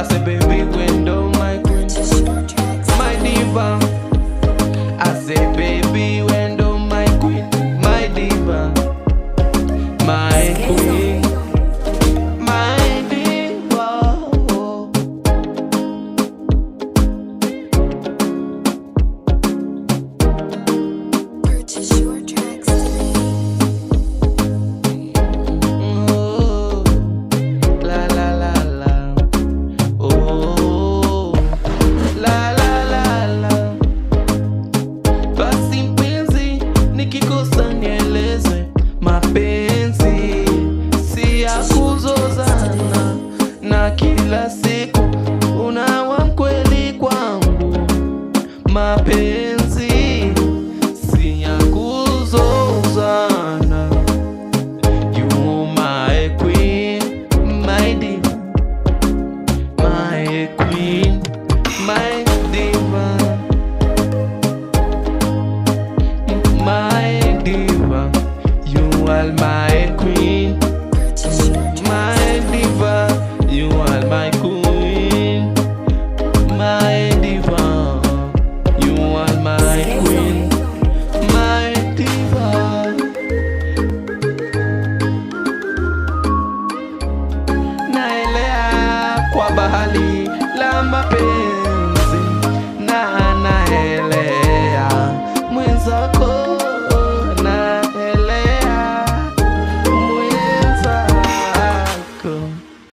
I say baby window my queen, my diva. I say baby window my queen, my diva, my queen, my diva. Purchase your tracks today. Oh, la la la la. Oh, la la la la. Basi mpenzi, nikikosa nieleze. Mapenzi si ya kuzozana na kila siku